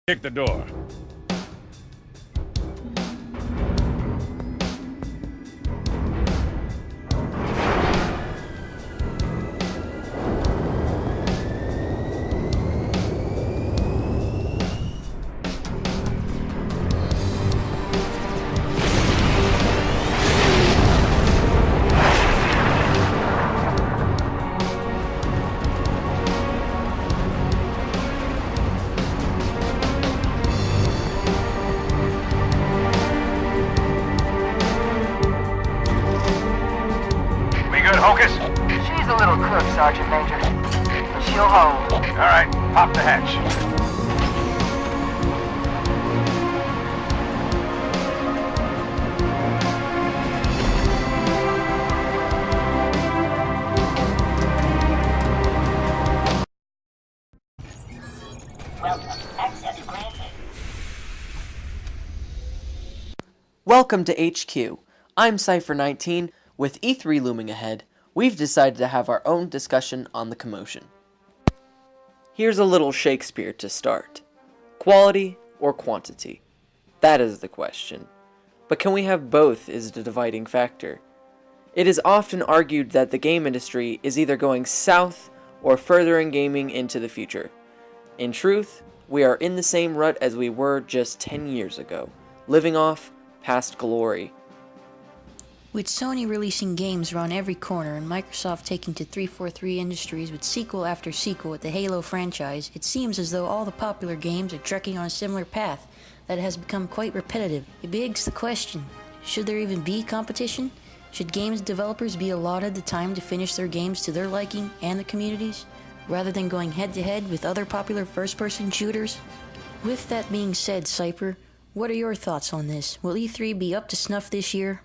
Kick the door. Hocus? She's a little crook, Sergeant Major. But she'll hold. All right, pop the hatch. Welcome to HQ. I'm Cypher19. With E3 looming ahead, we've decided to have our own discussion on the commotion. Here's a little Shakespeare to start. Quality or quantity? That is the question. But can we have both is the dividing factor. It is often argued that the game industry is either going south or furthering gaming into the future. In truth, we are in the same rut as we were just 10 years ago, living off past glory. With Sony releasing games around every corner and Microsoft taking to 343 Industries with sequel after sequel with the Halo franchise, it seems as though all the popular games are trekking on a similar path that has become quite repetitive. It begs the question, should there even be competition? Should games developers be allotted the time to finish their games to their liking and the community's, rather than going head-to-head with other popular first-person shooters? With that being said, Cypher, what are your thoughts on this? Will E3 be up to snuff this year?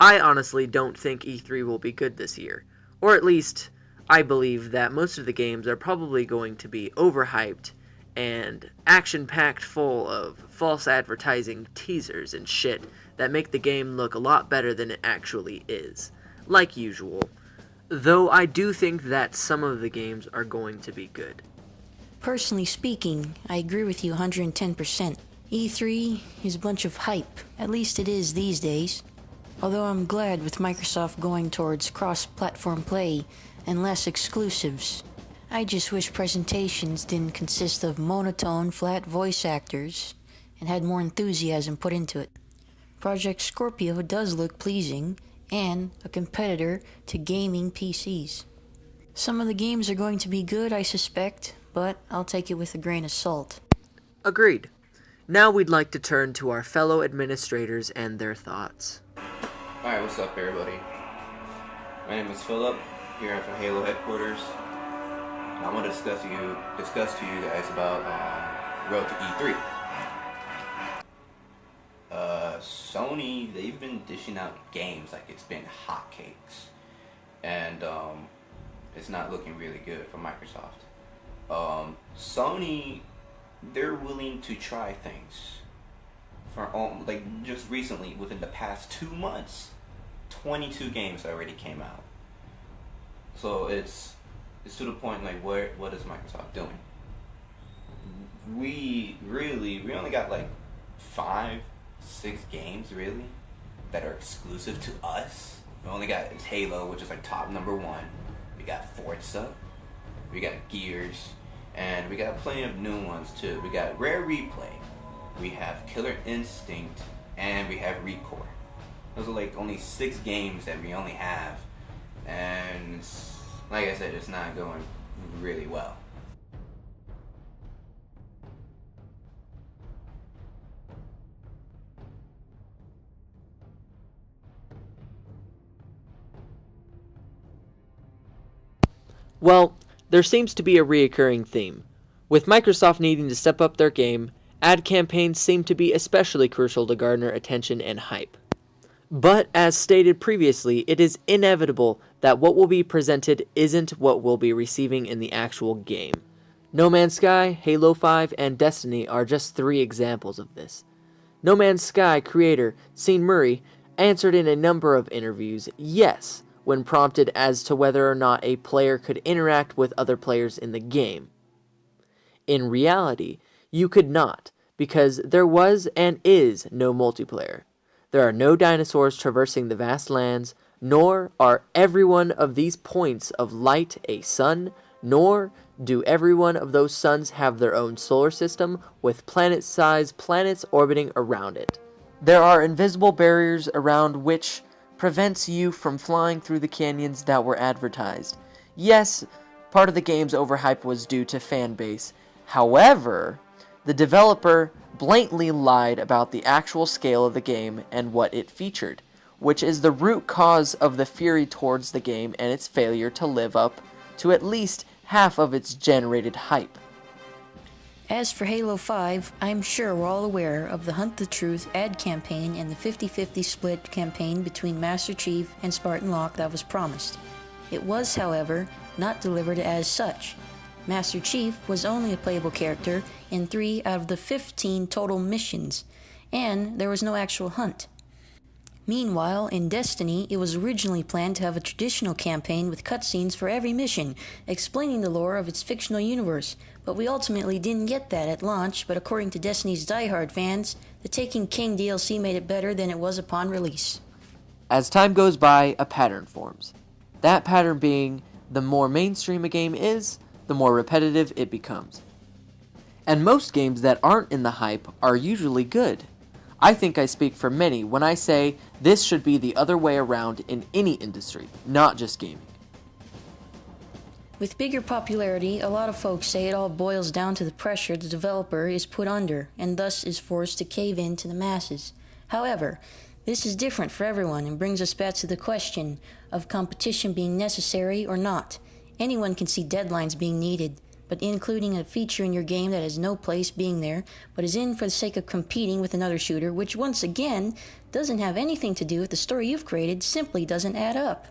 I honestly don't think E3 will be good this year. Or at least, I believe that most of the games are probably going to be overhyped and action-packed full of false advertising teasers and shit that make the game look a lot better than it actually is. Like usual. Though I do think that some of the games are going to be good. Personally speaking, I agree with you 110%. E3 is a bunch of hype. At least it is these days. Although I'm glad with Microsoft going towards cross-platform play and less exclusives. I just wish presentations didn't consist of monotone, flat voice actors and had more enthusiasm put into it. Project Scorpio does look pleasing and a competitor to gaming PCs. Some of the games are going to be good, I suspect, but I'll take it with a grain of salt. Agreed. Now we'd like to turn to our fellow administrators and their thoughts. Alright, what's up everybody? My name is Philip, here at the Halo headquarters. I want to discuss to you guys about Road to E3. Sony, they've been dishing out games like it's been hotcakes. And it's not looking really good for Microsoft. Sony, they're willing to try things. Like just recently, within the past 2 months, 22 games already came out. So it's to the point like what is Microsoft doing? We only got like 5-6 games really that are exclusive to us. We only got Halo, which is like top number 1. We got Forza, we got Gears, and we got plenty of new ones too. We got Rare Replay. We have Killer Instinct, and we have Recore. Those are like only 6 games that we only have, and like I said, it's not going really well. Well, there seems to be a reoccurring theme. With Microsoft needing to step up their game, ad campaigns seem to be especially crucial to garner attention and hype. But, as stated previously, it is inevitable that what will be presented isn't what we'll be receiving in the actual game. No Man's Sky, Halo 5, and Destiny are just 3 examples of this. No Man's Sky creator, Sean Murray, answered in a number of interviews yes when prompted as to whether or not a player could interact with other players in the game. In reality, You could not, because there was and is no multiplayer. There are no dinosaurs traversing the vast lands, nor are every one of these points of light a sun, nor do every one of those suns have their own solar system with planet-sized planets orbiting around it. There are invisible barriers around which prevents you from flying through the canyons that were advertised. Yes, part of the game's overhype was due to fan base. However, the developer blatantly lied about the actual scale of the game and what it featured, which is the root cause of the fury towards the game and its failure to live up to at least half of its generated hype. As for Halo 5, I'm sure we're all aware of the Hunt the Truth ad campaign and the 50-50 split campaign between Master Chief and Spartan Locke that was promised. It was, however, not delivered as such. Master Chief was only a playable character in 3 out of the 15 total missions, and there was no actual hunt. Meanwhile, in Destiny, it was originally planned to have a traditional campaign with cutscenes for every mission, explaining the lore of its fictional universe, but we ultimately didn't get that at launch, but according to Destiny's diehard fans, the Taken King DLC made it better than it was upon release. As time goes by, a pattern forms. That pattern being, the more mainstream a game is, the more repetitive it becomes. And most games that aren't in the hype are usually good. I think I speak for many when I say this should be the other way around in any industry, not just gaming. With bigger popularity, a lot of folks say it all boils down to the pressure the developer is put under, and thus is forced to cave in to the masses. However, this is different for everyone and brings us back to the question of competition being necessary or not. Anyone can see deadlines being needed, but including a feature in your game that has no place being there, but is in for the sake of competing with another shooter, which once again doesn't have anything to do with the story you've created, simply doesn't add up.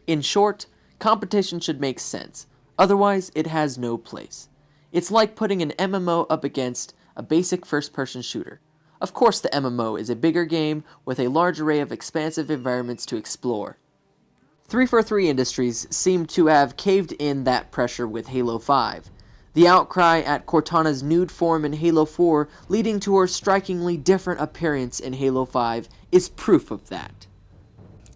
In short, competition should make sense, otherwise it has no place. It's like putting an MMO up against a basic first-person shooter. Of course the MMO is a bigger game with a large array of expansive environments to explore. 343 Industries seem to have caved in that pressure with Halo 5. The outcry at Cortana's nude form in Halo 4 leading to her strikingly different appearance in Halo 5 is proof of that.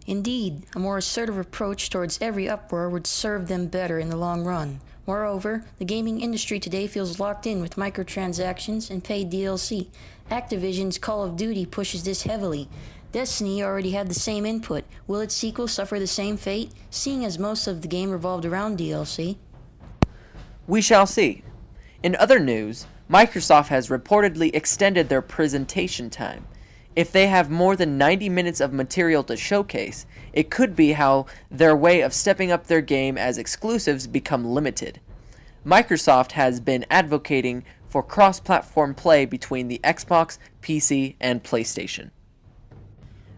Indeed, a more assertive approach towards every uproar would serve them better in the long run. Moreover, the gaming industry today feels locked in with microtransactions and paid DLC. Activision's Call of Duty pushes this heavily. Destiny already had the same input. Will its sequel suffer the same fate, seeing as most of the game revolved around DLC? We shall see. In other news, Microsoft has reportedly extended their presentation time. If they have more than 90 minutes of material to showcase, it could be how their way of stepping up their game as exclusives become limited. Microsoft has been advocating for cross-platform play between the Xbox, PC, and PlayStation.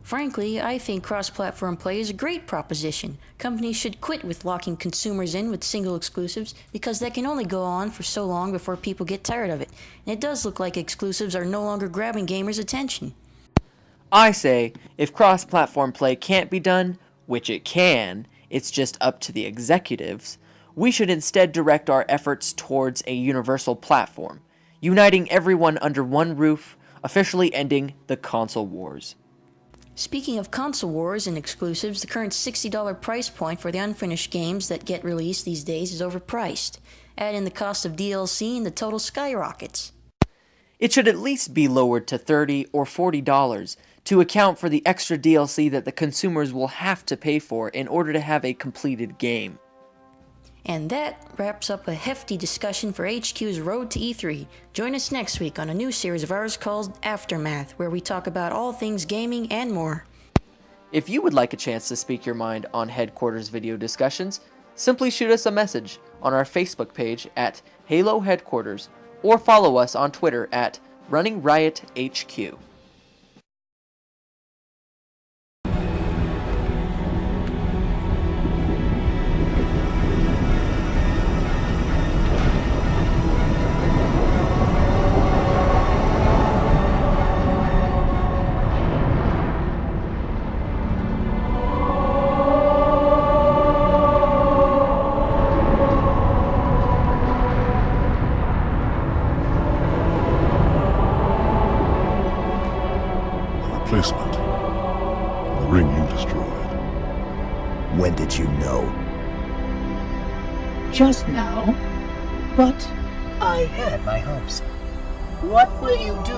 Frankly, I think cross-platform play is a great proposition. Companies should quit with locking consumers in with single exclusives because that can only go on for so long before people get tired of it. And it does look like exclusives are no longer grabbing gamers' attention. I say, if cross-platform play can't be done, which it can, it's just up to the executives, we should instead direct our efforts towards a universal platform, uniting everyone under one roof, officially ending the console wars. Speaking of console wars and exclusives, the current $60 price point for the unfinished games that get released these days is overpriced. Add in the cost of DLC and the total skyrockets. It should at least be lowered to $30 or $40 to account for the extra DLC that the consumers will have to pay for in order to have a completed game. And that wraps up a hefty discussion for HQ's Road to E3. Join us next week on a new series of ours called Aftermath, where we talk about all things gaming and more. If you would like a chance to speak your mind on Headquarters video discussions, simply shoot us a message on our Facebook page at Halo Headquarters or follow us on Twitter at Running Riot HQ. replacement. The ring you destroyed. When did you know? Just now. But I had my hopes. What will you do?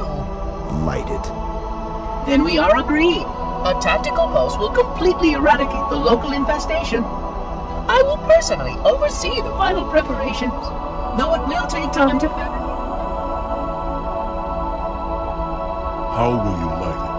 Light it. Then we are agreed. A tactical pulse will completely eradicate the local infestation. I will personally oversee the final preparations, though it will take time to fabricate. How will you light it?